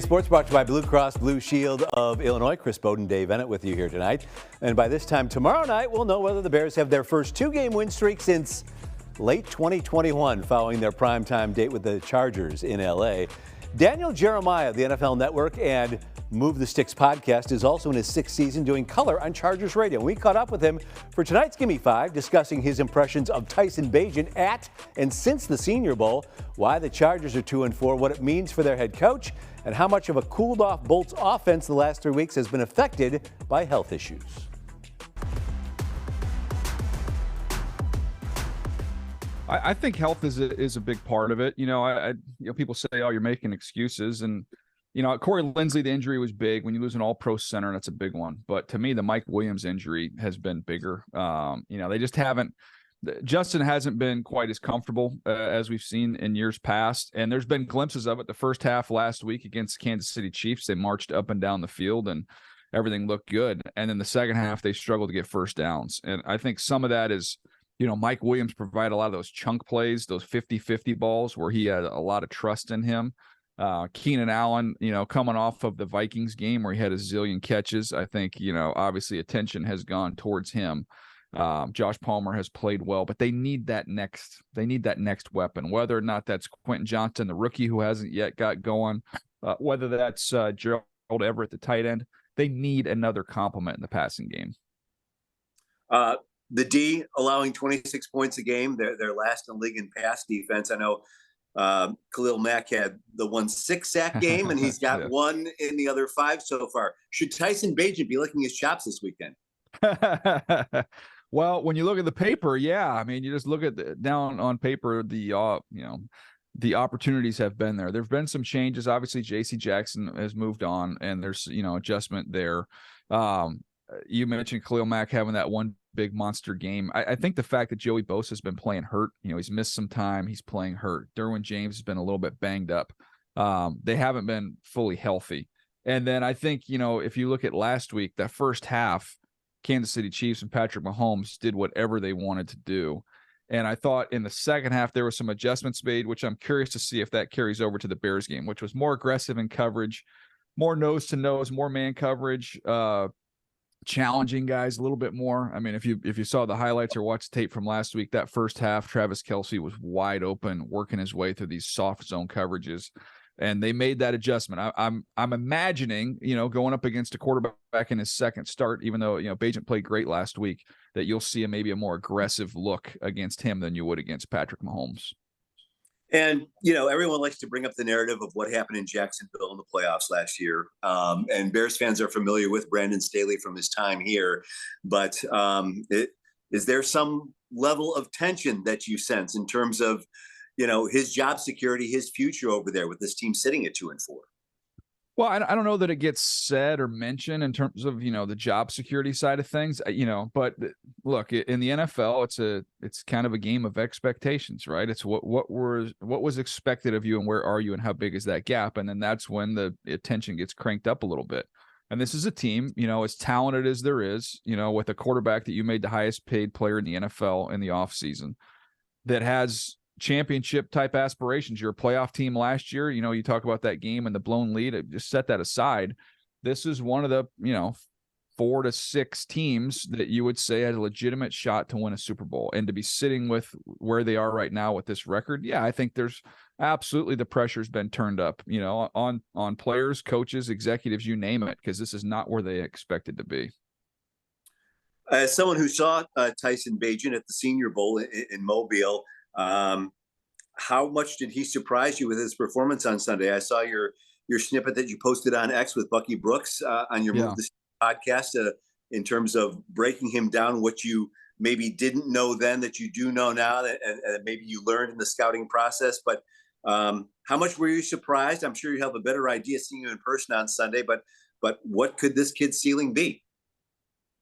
Sports brought to you by Blue Cross Blue Shield of Illinois. Chris Bowden, Dave Bennett with you here tonight. And by this time tomorrow night, we'll know whether the Bears have their first two-game win streak since late 2021 following their primetime date with the Chargers in L.A. Daniel Jeremiah of the NFL Network and Move the Sticks podcast is also in his sixth season doing color on Chargers radio. We caught up with him for tonight's Gimme 5, discussing his impressions of Tyson Bagent at and since the Senior Bowl, why the Chargers are 2-4, what it means for their head coach, and how much of a cooled-off Bolts offense the last 3 weeks has been affected by health issues. I think health is a big part of it. You know, people say, "Oh, you're making excuses," and Corey Linsley, the injury was big. When you lose an All-Pro center, that's a big one. But to me, the Mike Williams injury has been bigger. They just haven't. Justin hasn't been quite as comfortable as we've seen in years past, and there's been glimpses of it. The first half last week against Kansas City Chiefs, they marched up and down the field, and everything looked good. And then the second half, they struggled to get first downs. And I think some of that is, Mike Williams provided a lot of those chunk plays, those 50-50 balls where he had a lot of trust in him. Keenan Allen, coming off of the Vikings game where he had a zillion catches, I think, obviously attention has gone towards him. Josh Palmer has played well, but they need that next weapon, whether or not that's Quentin Johnston, the rookie who hasn't yet got going, whether that's Gerald Everett, the tight end. They need another complement in the passing game. The D allowing 26 points a game. They're last in the league in pass defense. I know Khalil Mack had the 1 6-sack game, and he's got one in the other 5 so far. Should Tyson Bagent be licking his chops this weekend? Well, when you look at the paper, yeah. I mean, you just look at down on paper, the opportunities have been there. There have been some changes. Obviously, J.C. Jackson has moved on, and there's, adjustment there. You mentioned Khalil Mack having that one big monster game. I think the fact that Joey Bosa has been playing hurt, he's missed some time. He's playing hurt. Derwin James has been a little bit banged up. They haven't been fully healthy. And then I think, if you look at last week, that first half, Kansas City Chiefs and Patrick Mahomes did whatever they wanted to do. And I thought in the second half, there were some adjustments made, which I'm curious to see if that carries over to the Bears game, which was more aggressive in coverage, more nose to nose, more man coverage, challenging guys a little bit more. I mean, if you saw the highlights or watched tape from last week, that first half, Travis Kelce was wide open, working his way through these soft zone coverages, and they made that adjustment. I'm imagining, going up against a quarterback in his second start, even though Bagent played great last week, that you'll see maybe a more aggressive look against him than you would against Patrick Mahomes. And, everyone likes to bring up the narrative of what happened in Jacksonville in the playoffs last year. And Bears fans are familiar with Brandon Staley from his time here. But is there some level of tension that you sense in terms of, his job security, his future over there with this team sitting at 2-4? Well, I don't know that it gets said or mentioned in terms of, the job security side of things, but look, in the NFL, it's kind of a game of expectations, right? It's what was expected of you and where are you and how big is that gap? And then that's when the attention gets cranked up a little bit. And this is a team, as talented as there is, with a quarterback that you made the highest paid player in the NFL in the offseason that has championship type aspirations. You're a playoff team last year. You talk about that game and the blown lead. Just set that aside. This is one of the 4 to 6 teams that you would say had a legitimate shot to win a Super Bowl, and to be sitting with where they are right now with this record. Yeah, I think there's absolutely the pressure's been turned up, on players, coaches, executives, you name it, because this is not where they expected to be. As someone who saw Tyson Bagent at the Senior Bowl in Mobile, how much did he surprise you with his performance on Sunday? I saw your snippet that you posted on X with Bucky Brooks on your Move the Sticks podcast in terms of breaking him down, what you maybe didn't know then that you do know now, and maybe you learned in the scouting process. But how much were you surprised? I'm sure you have a better idea seeing you in person on Sunday, but what could this kid's ceiling be?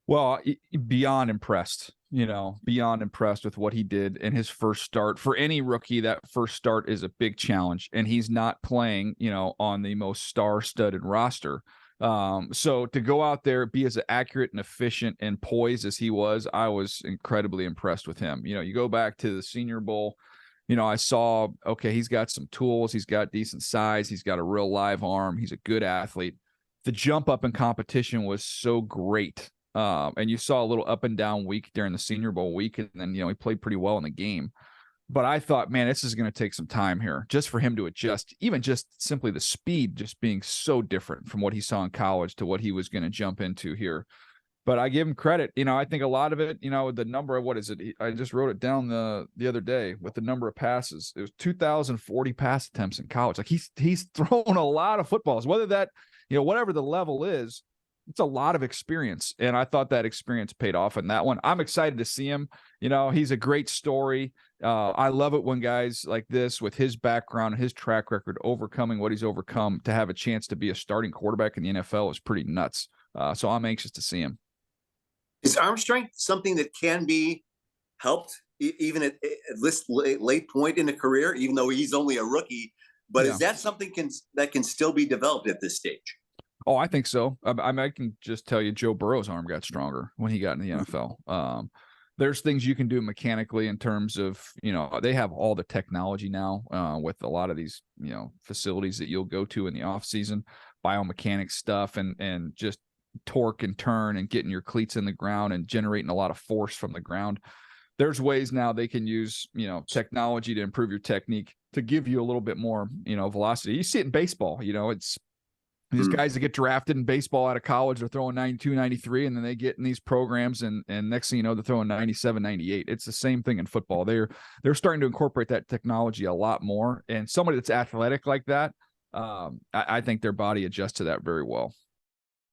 Well, beyond impressed, beyond impressed with what he did in his first start. For any rookie, that first start is a big challenge, and he's not playing, on the most star-studded roster. So to go out there, be as accurate and efficient and poised as he was, I was incredibly impressed with him. You go back to the Senior Bowl, I saw, okay, he's got some tools. He's got decent size. He's got a real live arm. He's a good athlete. The jump up in competition was so great. And you saw a little up and down week during the Senior Bowl week. And then, he played pretty well in the game. But I thought, man, this is going to take some time here just for him to adjust, even just simply the speed just being so different from what he saw in college to what he was going to jump into here. But I give him credit. I think a lot of it, the number of, what is it? I just wrote it down the other day with the number of passes. It was 2,040 pass attempts in college. Like he's thrown a lot of footballs, whether that, whatever the level is, it's a lot of experience. And I thought that experience paid off in that one. I'm excited to see him. He's a great story. I love it when guys like this, with his background and his track record, overcoming what he's overcome, to have a chance to be a starting quarterback in the NFL is pretty nuts. So I'm anxious to see him. Is arm strength something that can be helped even at this late point in a career, even though he's only a rookie? But is that something that can still be developed at this stage? Oh, I think so. I can just tell you, Joe Burrow's arm got stronger when he got in the NFL. There's things you can do mechanically in terms of, they have all the technology now with a lot of these, facilities that you'll go to in the off season, biomechanics stuff and just torque and turn and getting your cleats in the ground and generating a lot of force from the ground. There's ways now they can use, technology to improve your technique to give you a little bit more, velocity. You see it in baseball, it's these guys that get drafted in baseball out of college, they're throwing 92, 93, and then they get in these programs and next thing you know, they're throwing 97, 98. It's the same thing in football. They're starting to incorporate that technology a lot more. And somebody that's athletic like that, I think their body adjusts to that very well.